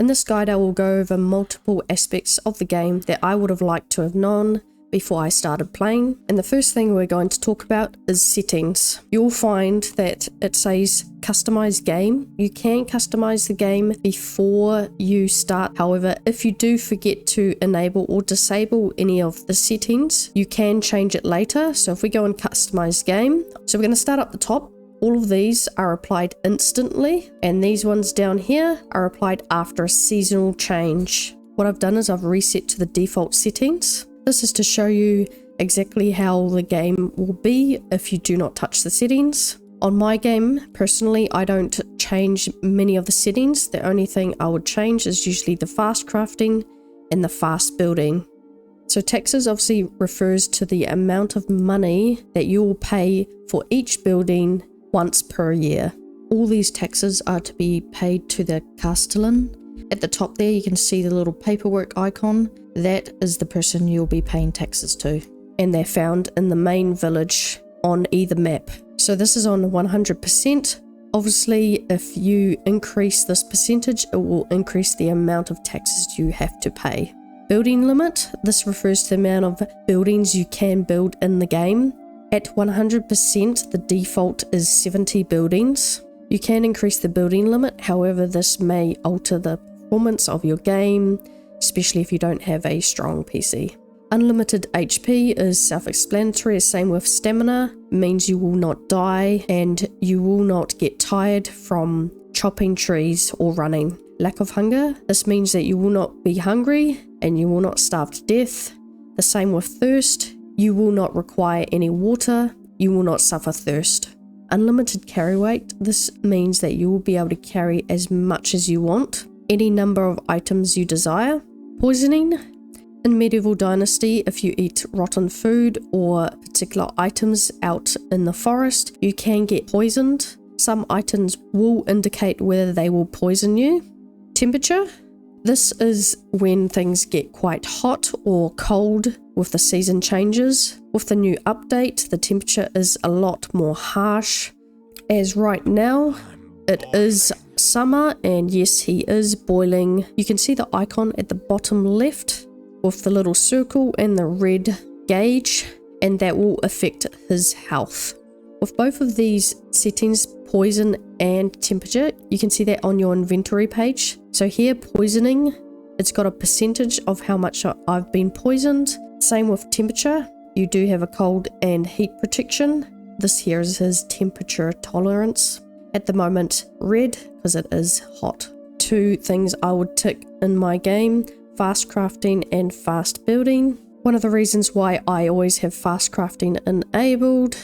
In this guide, I will go over multiple aspects of the game that I would have liked to have known before I started playing. And the first thing we're going to talk about is settings. You'll find that it says customize game. You can customize the game before you start. However, if you do forget to enable or disable any of the settings, you can change it later. So if we go and customize game, so we're going to start up the top. All of these are applied instantly, and these ones down here are applied after a seasonal change. What I've done is I've reset to the default settings. This is to show you exactly how the game will be if you do not touch the settings. On my game, personally, I don't change many of the settings. The only thing I would change is usually the fast crafting and the fast building. So taxes obviously refers to the amount of money that you will pay for each building once per year. All these taxes are to be paid to the castellan. At the top there, you can see the little paperwork icon. That is the person you'll be paying taxes to. And they're found in the main village on either map. So this is on 100%. Obviously, if you increase this percentage, it will increase the amount of taxes you have to pay. Building limit. This refers to the amount of buildings you can build in the game. At 100%, the default is 70 buildings. You can increase the building limit, however, this may alter the performance of your game, especially if you don't have a strong PC. Unlimited HP is self-explanatory, same with stamina, means you will not die and you will not get tired from chopping trees or running. Lack of hunger, this means that you will not be hungry and you will not starve to death. The same with thirst, you will not require any water, you will not suffer thirst. Unlimited carry weight, this means that you will be able to carry as much as you want, any number of items you desire. Poisoning. In Medieval Dynasty, if you eat rotten food or particular items out in the forest, you can get poisoned. Some items will indicate whether they will poison you. Temperature. This is when things get quite hot or cold with the season changes. With the new update, the temperature is a lot more harsh. As right now, it is summer, and yes, he is boiling. You can see the icon at the bottom left with the little circle and the red gauge, and that will affect his health. With both of these settings, poison and temperature, you can see that on your inventory page. So here, poisoning, it's got a percentage of how much I've been poisoned. Same with temperature, you do have a cold and heat protection. This here is his temperature tolerance. At the moment, red, because it is hot. Two things I would tick in my game, fast crafting and fast building. One of the reasons why I always have fast crafting enabled,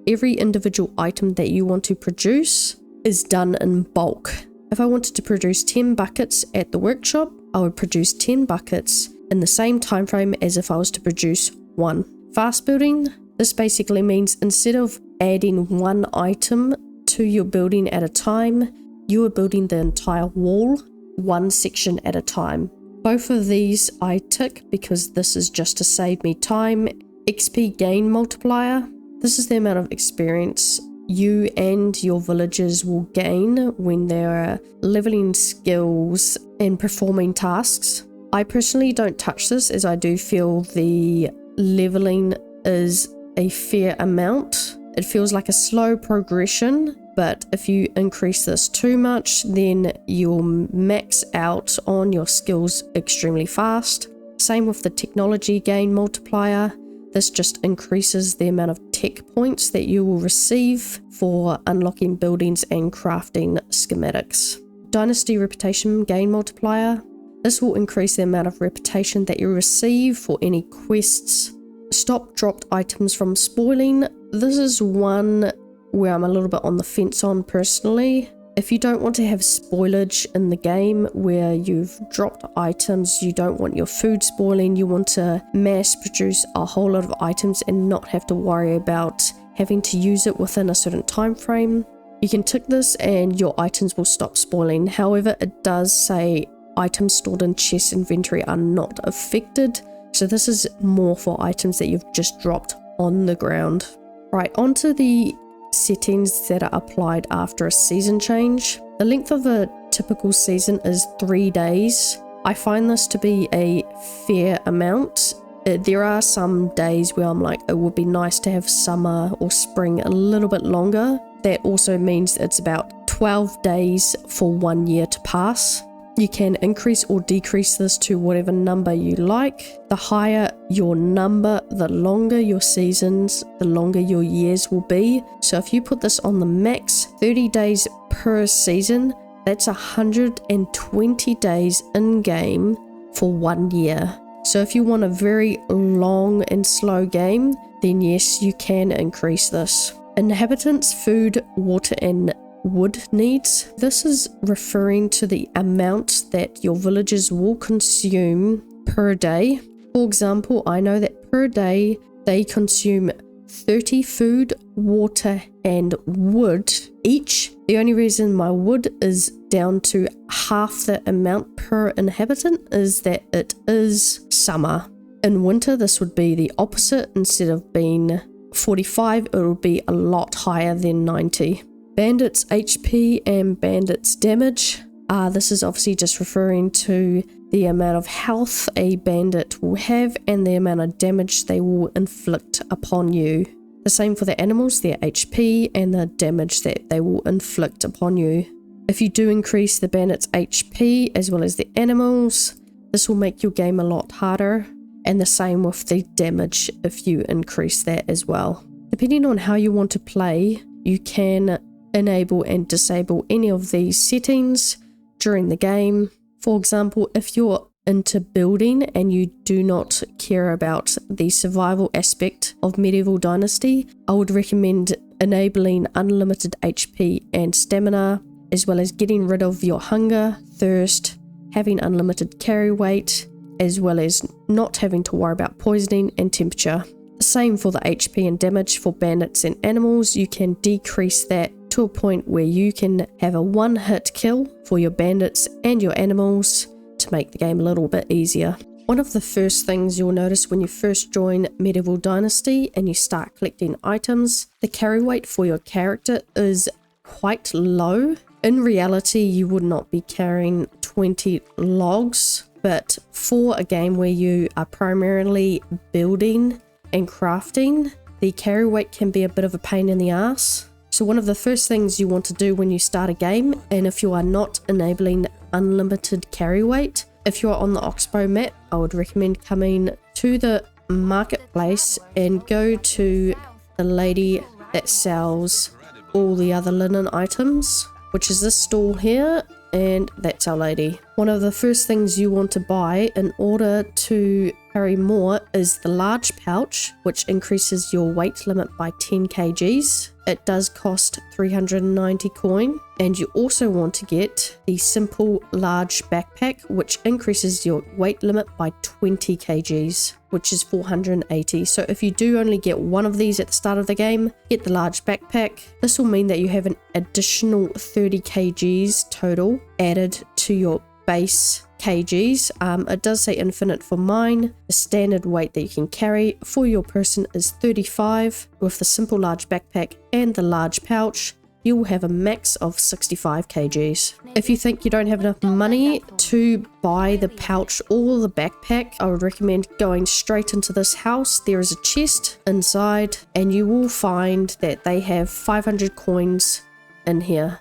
every individual item that you want to produce is done in bulk. If I wanted to produce 10 buckets at the workshop, I would produce 10 buckets in the same time frame as if I was to produce one. Fast building, this basically means instead of adding one item to your building at a time, you are building the entire wall, one section at a time. Both of these I tick because this is just to save me time. XP gain multiplier, this is the amount of experience you and your villagers will gain when they're leveling skills and performing tasks. I personally don't touch this, as I do feel the leveling is a fair amount. It feels like a slow progression, but if you increase this too much, then you'll max out on your skills extremely fast. Same with the technology gain multiplier. This just increases the amount of tech points that you will receive for unlocking buildings and crafting schematics. Dynasty reputation gain multiplier. This will increase the amount of reputation that you receive for any quests. Stop dropped items from spoiling. This is one where I'm a little bit on the fence on personally. If you don't want to have spoilage in the game where you've dropped items, you don't want your food spoiling, you want to mass produce a whole lot of items and not have to worry about having to use it within a certain time frame, you can tick this and your items will stop spoiling. However, it does say items stored in chest inventory are not affected. So this is more for items that you've just dropped on the ground. Right, onto the settings that are applied after a season change. The length of a typical season is 3 days. I find this to be a fair amount. There are some days where I'm like, it would be nice to have summer or spring a little bit longer. That also means it's about 12 days for 1 year to pass. You can increase or decrease this to whatever number you like. The higher your number, the longer your seasons, the longer your years will be. So if you put this on the max, 30 days per season, that's 120 days in game for 1 year. So if you want a very long and slow game, then yes, you can increase this. Inhabitants, food, water, and wood needs. This is referring to the amount that your villagers will consume per day. For example, I know that per day they consume 30 food, water, and wood each. The only reason my wood is down to half the amount per inhabitant is that it is summer. In winter, this would be the opposite. Instead of being 45, it would be a lot higher than 90. Bandits HP and bandits damage. This is obviously just referring to the amount of health a bandit will have and the amount of damage they will inflict upon you. The same for the animals, their HP and the damage that they will inflict upon you. If you do increase the bandits HP as well as the animals, this will make your game a lot harder, and the same with the damage if you increase that as well. Depending on how you want to play, you can enable and disable any of these settings during the game. For example, if you're into building and you do not care about the survival aspect of Medieval Dynasty, I would recommend enabling unlimited HP and stamina, as well as getting rid of your hunger, thirst, having unlimited carry weight, as well as not having to worry about poisoning and temperature. Same for the HP and damage for bandits and animals. You can decrease that to a point where you can have a one-hit kill for your bandits and your animals to make the game a little bit easier. One of the first things you'll notice when you first join Medieval Dynasty and you start collecting items, the carry weight for your character is quite low. In reality, you would not be carrying 20 logs, but for a game where you are primarily building and crafting, the carry weight can be a bit of a pain in the ass. So one of the first things you want to do when you start a game, and if you are not enabling unlimited carry weight, if you're on the Oxbow map, I would recommend coming to the marketplace and go to the lady that sells all the other linen items, which is this stall here, and that's our lady. One of the first things you want to buy in order to carry more is the large pouch, which increases your weight limit by 10 kgs. It does cost 390 coin, and you also want to get the simple large backpack, which increases your weight limit by 20 kgs, which is 480. So if you do only get one of these at the start of the game, get the large backpack. This will mean that you have an additional 30 kgs total added to your base kgs. It does say infinite for mine. The standard weight that you can carry for your person is 35. With the simple large backpack and the large pouch, you will have a max of 65 kgs. If you think you don't have enough money to buy the pouch or the backpack, I would recommend going straight into this house. There is a chest inside, and you will find that they have 500 coins in here.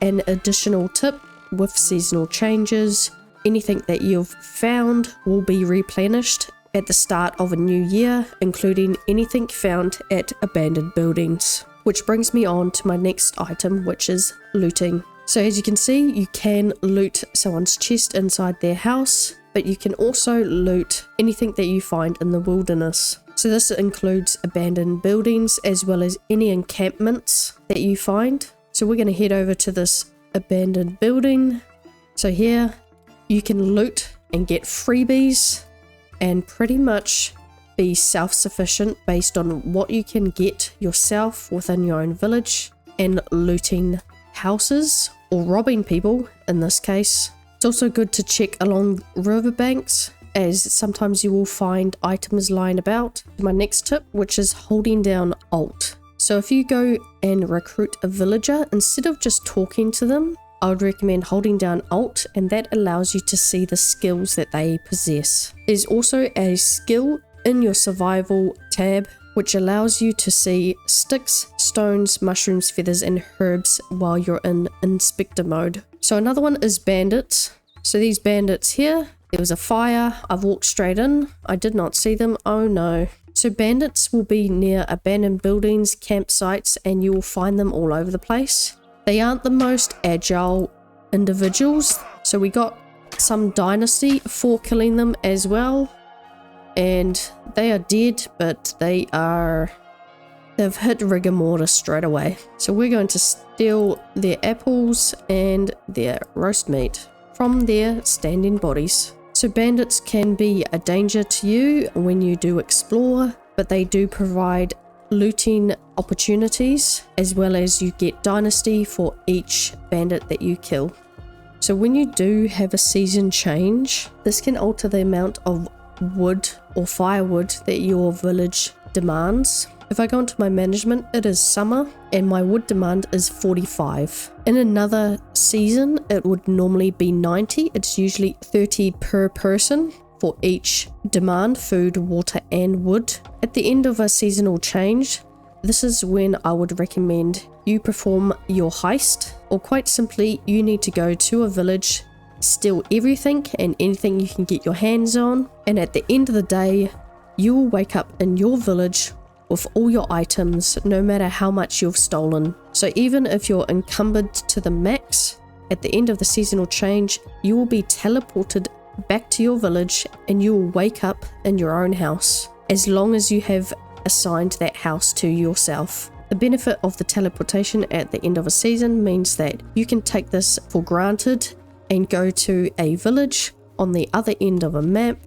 An additional tip with seasonal changes, anything that you've found will be replenished at the start of a new year, including anything found at abandoned buildings. Which brings me on to my next item, which is looting. So as you can see, you can loot someone's chest inside their house, but you can also loot anything that you find in the wilderness. So this includes abandoned buildings as well as any encampments that you find. So we're going to head over to this abandoned building. So here you can loot and get freebies and pretty much be self-sufficient based on what you can get yourself within your own village and looting houses or robbing people in this case. It's also good to check along riverbanks, as sometimes you will find items lying about. My next tip, which is holding down Alt. So if you go and recruit a villager, instead of just talking to them, I would recommend holding down Alt, and that allows you to see the skills that they possess. There's also a skill in your survival tab which allows you to see sticks, stones, mushrooms, feathers and herbs while you're in inspector mode. So another one is bandits. So these bandits here, there was a fire, I've walked straight in, I did not see them, oh no. So bandits will be near abandoned buildings, campsites, and you will find them all over the place. They aren't the most agile individuals, so we got some dynasty for killing them as well. And they are dead, but they've hit rigor mortis straight away. So we're going to steal their apples and their roast meat from their standing bodies. So bandits can be a danger to you when you do explore, but they do provide looting opportunities, as well as you get dynasty for each bandit that you kill. So when you do have a season change, this can alter the amount of wood or firewood that your village demands. If I go into my management, it is summer and my wood demand is 45. In another season, it would normally be 90. It's usually 30 per person for each demand: food, water and wood. At the end of a seasonal change, this is when I would recommend you perform your heist, or quite simply, you need to go to a village, steal everything and anything you can get your hands on, and at the end of the day, you will wake up in your village with all your items, no matter how much you've stolen. So even if you're encumbered to the max, at the end of the seasonal change, you will be teleported back to your village and you will wake up in your own house, as long as you have assigned that house to yourself. The benefit of the teleportation at the end of a season means that you can take this for granted and go to a village on the other end of a map.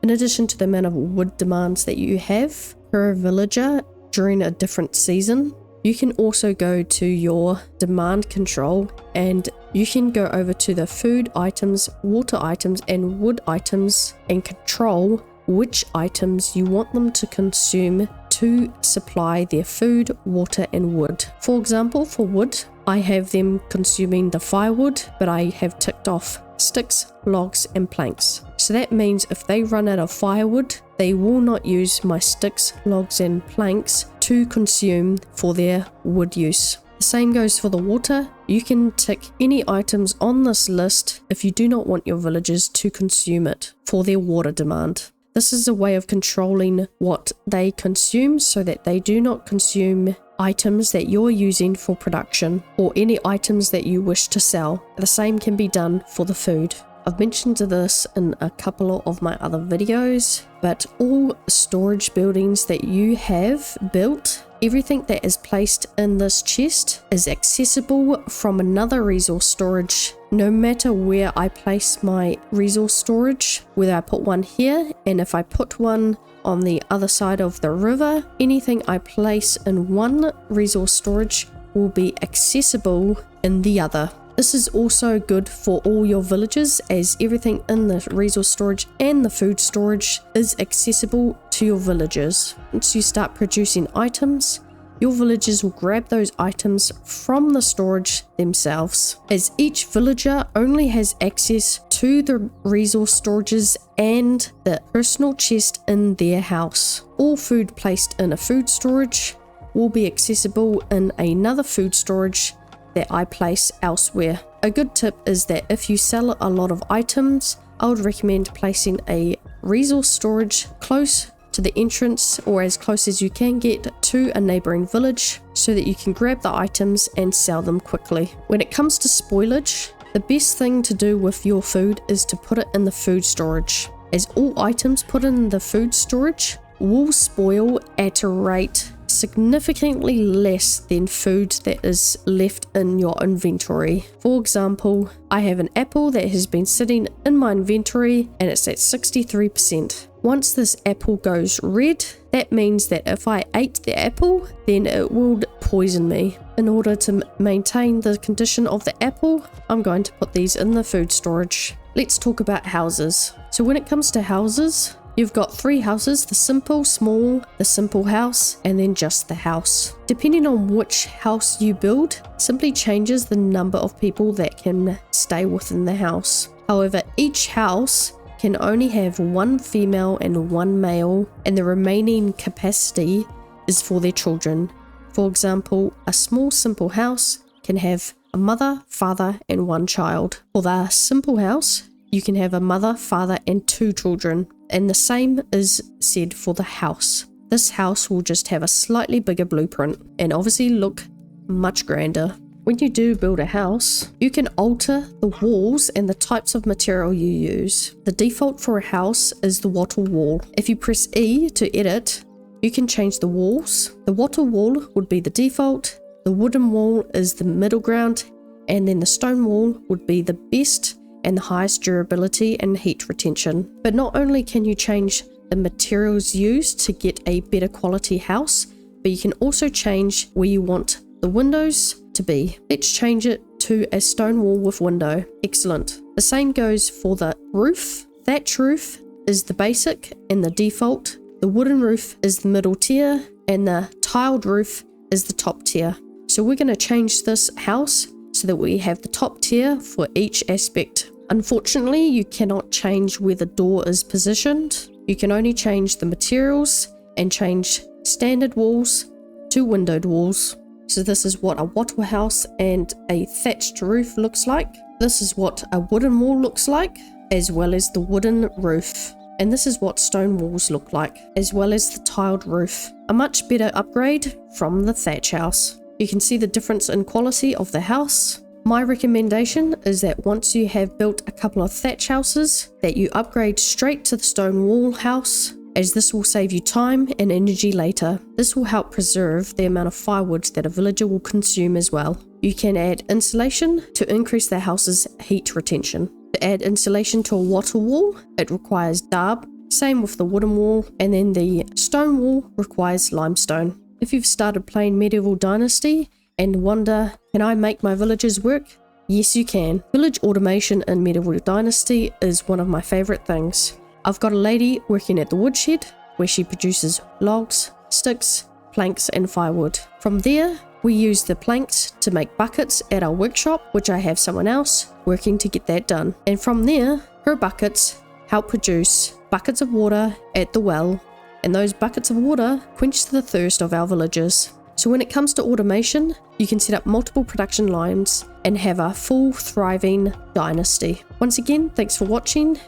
In addition to the amount of wood demands that you have per villager during a different season, you can also go to your demand control and you can go over to the food items, water items and wood items and control which items you want them to consume to supply their food, water and wood. For example, for wood, I have them consuming the firewood, but I have ticked off sticks, logs and planks. So that means if they run out of firewood, they will not use my sticks, logs and planks to consume for their wood use. The same goes for the water. You can tick any items on this list if you do not want your villagers to consume it for their water demand. This is a way of controlling what they consume so that they do not consume items that you're using for production or any items that you wish to sell. The same can be done for the food. I've mentioned this in a couple of my other videos, but all storage buildings that you have built, everything that is placed in this chest is accessible from another resource storage. No matter where I place my resource storage, whether I put one here, and if I put one on the other side of the river, anything I place in one resource storage will be accessible in the other. This is also good for all your villages, as everything in the resource storage and the food storage is accessible to your villagers. Once you start producing items, your villagers will grab those items from the storage themselves, as each villager only has access to the resource storages and the personal chest in their house. All food placed in a food storage will be accessible in another food storage that I place elsewhere. A good tip is that if you sell a lot of items, I would recommend placing a resource storage close to the entrance or as close as you can get to a neighboring village so that you can grab the items and sell them quickly. When it comes to spoilage, the best thing to do with your food is to put it in the food storage, as all items put in the food storage will spoil at a rate significantly less than food that is left in your inventory. For example, I have an apple that has been sitting in my inventory and it's at 63%. Once this apple goes red, that means that if I ate the apple, then it will poison me. In order to maintain the condition of the apple, I'm going to put these in the food storage. Let's talk about houses. So when it comes to houses, You've got 3 houses: the simple, small, the simple house, and then just the house. Depending on which house you build, simply changes the number of people that can stay within the house. However, each house can only have 1 female and 1 male, and the remaining capacity is for their children. For example, a small simple house can have a mother, father, and 1 child. For the simple house, you can have a mother, father, and 2 children. And the same is said for the house. This house will just have a slightly bigger blueprint and obviously look much grander. When you do build a house, you can alter the walls and the types of material you use. The default for a house is the wattle wall. If you press E to edit, you can change the walls. The wattle wall would be the default, the wooden wall is the middle ground, and then the stone wall would be the best and the highest durability and heat retention. But not only can you change the materials used to get a better quality house, but you can also change where you want the windows to be. Let's change it to a stone wall with window. Excellent. The same goes for the roof. Thatch roof is the basic and the default. The wooden roof is the middle tier, and the tiled roof is the top tier. So we're going to change this house so that we have the top tier for each aspect. Unfortunately, you cannot change where the door is positioned. You can only change the materials and change standard walls to windowed walls. So this is what a wattle house and a thatched roof looks like. This is what a wooden wall looks like, as well as the wooden roof. And this is what stone walls look like, as well as the tiled roof. A much better upgrade from the thatch house. You can see the difference in quality of the house. My recommendation is that once you have built a couple of thatch houses, that you upgrade straight to the stone wall house, as this will save you time and energy later. This will help preserve the amount of firewood that a villager will consume as well. You can add insulation to increase the house's heat retention. To add insulation to a wattle wall, it requires darb, same with the wooden wall, and then the stone wall requires limestone. If you've started playing Medieval Dynasty and wonder, can I make my villagers work? Yes, you can. Village automation in Medieval Dynasty is one of my favorite things. I've got a lady working at the woodshed where she produces logs, sticks, planks, and firewood. From there, we use the planks to make buckets at our workshop, which I have someone else working to get that done. And from there, her buckets help produce buckets of water at the well, and those buckets of water quench the thirst of our villagers. So when it comes to automation, you can set up multiple production lines and have a full thriving dynasty. Once again, thanks for watching.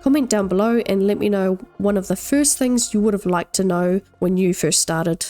Comment down below and let me know one of the first things you would have liked to know when you first started.